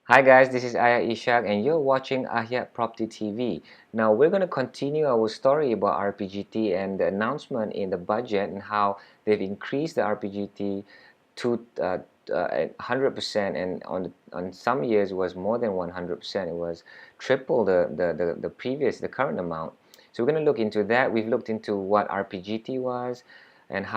Hi guys, this is Ahyat Ishak and you're watching Ahyat Property TV. Now we're going to continue our story about RPGT and the announcement in the budget and how they've increased the RPGT to 100%, and on some years it was more than 100%. It was triple the current amount. So we're going to look into that. We've looked into what RPGT was and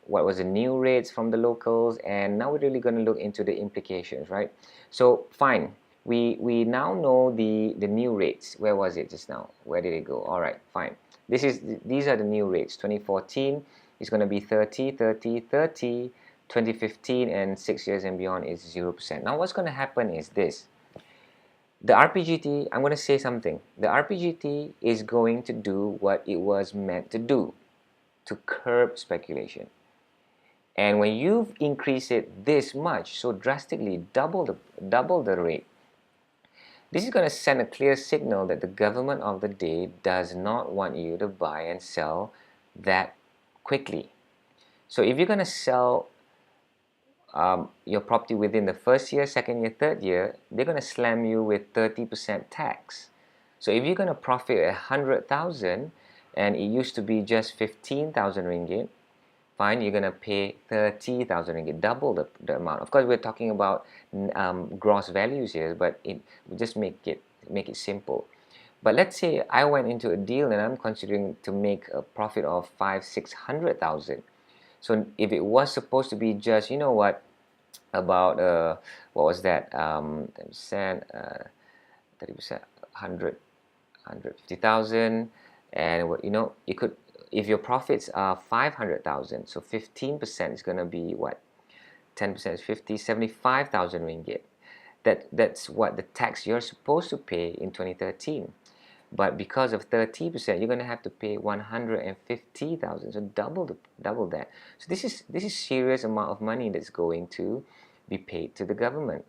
what was the new rates from the locals, and now we're really going to look into the implications, right? So fine, we now know the new rates. Where was it just now? Where did it go? All right, fine. These are the new rates. 2014 is going to be 30, 30, 30. 2015 and 6 years and beyond is 0%. Now what's going to happen is this. The RPGT, I'm going to say something. The RPGT is going to do what it was meant to do, to curb speculation. And when you've increased it this much, so drastically, double the rate, this is going to send a clear signal that the government of the day does not want you to buy and sell that quickly. So if you're going to sell your property within the first year, second year, third year, they're going to slam you with 30% tax. So if you're going to profit 100,000 and it used to be just 15,000 ringgit, fine, you're going to pay 30,000 ringgit, double the amount. Of course, we're talking about gross values here, but we just make it simple. But let's say I went into a deal and I'm considering to make a profit of 500,000-600,000. So if it was supposed to be just, you know what, about what was that, 30%, 30%, 150,000, and what, you know, you could, if your profits are 500,000, so 15% is going to be what, 10% is 50, 75,000 ringgit. That's what the tax you're supposed to pay in 2013. But because of 30%, you're going to have to pay 150,000, so double that. So this is serious amount of money that's going to be paid to the government.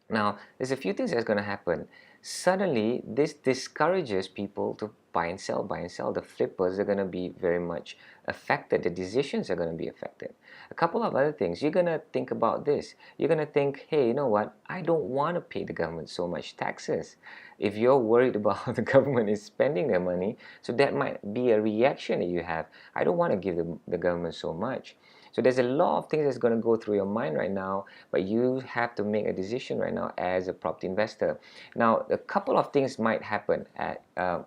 Now, there's a few things that's going to happen. Suddenly, this discourages people to buy and sell. The flippers are going to be very much affected. The decisions are going to be affected. A couple of other things. You're going to think about this. You're going to think, hey, you know what? I don't want to pay the government so much taxes. If you're worried about how the government is spending their money, so that might be a reaction that you have. I don't want to give the government so much. So there's a lot of things that's going to go through your mind right now, but you have to make a decision right now as a property investor. Now, a couple of things might happen at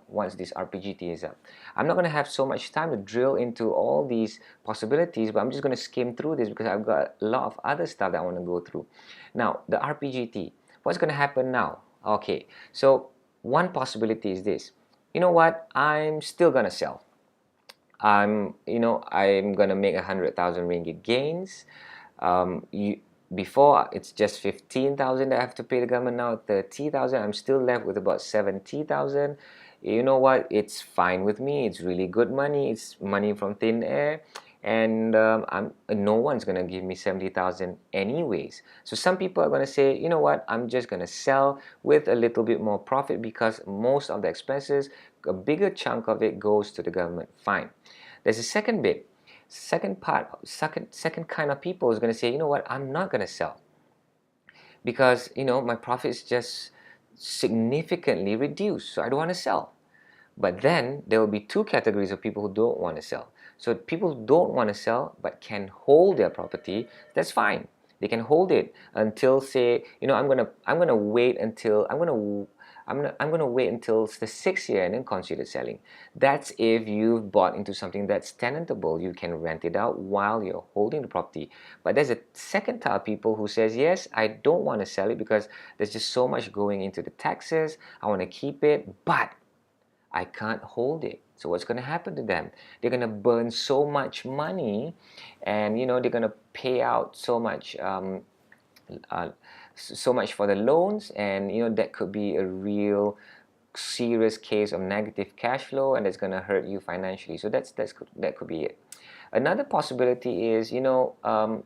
once this RPGT is up. I'm not going to have so much time to drill into all these possibilities, but I'm just going to skim through this because I've got a lot of other stuff that I want to go through. Now, the RPGT, what's going to happen now? Okay, so one possibility is this. You know what? I'm still going to sell. I'm gonna make 100,000 ringgit gains. Before it's just 15,000 that I have to pay the government. Now 30,000. I'm still left with about 70,000. You know what? It's fine with me. It's really good money. It's money from thin air, and no one's gonna give me 70,000 anyways. So some people are gonna say, you know what? I'm just gonna sell with a little bit more profit because most of the expenses, a bigger chunk of it goes to the government. Fine. There's a second bit. Second kind of people is going to say, you know what, I'm not going to sell because, you know, my profit is just significantly reduced, so I don't want to sell. But then there will be two categories of people who don't want to sell. So people who don't want to sell but can hold their property, that's fine. They can hold it until, say, you know, I'm gonna wait until the 6th year and then consider selling. That's if you've bought into something that's tenantable. You can rent it out while you're holding the property. But there's a second type of people who says, yes, I don't want to sell it because there's just so much going into the taxes. I want to keep it, but I can't hold it. So what's going to happen to them? They're going to burn so much money, and you know, they're going to pay out so much for the loans, and you know, that could be a real serious case of negative cash flow, and it's going to hurt you financially. So that could be it. Another possibility is, you know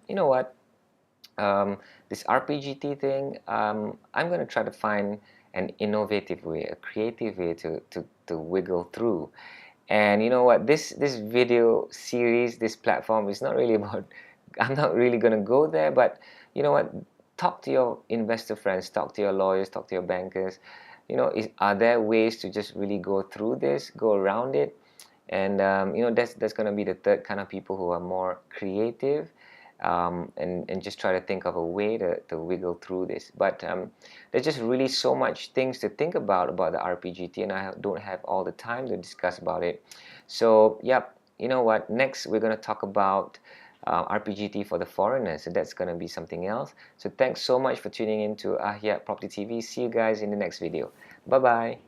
what, this RPGT thing, I'm going to try to find an innovative way, a creative way to wiggle through. And you know what, this video series, this platform is not really about, I'm not really going to go there, but you know what, talk to your investor friends, talk to your lawyers, talk to your bankers. Are there ways to just really go through this, go around it? And that's going to be the third kind of people who are more creative, and just try to think of a way to wiggle through this. But there's just really so much things to think about the RPGT, and I don't have all the time to discuss about it. So yep, you know what, next we're going to talk about RPGT for the foreigners, so that's going to be something else. So thanks so much for tuning in to Ahyat Property TV. See you guys in the next video. Bye bye.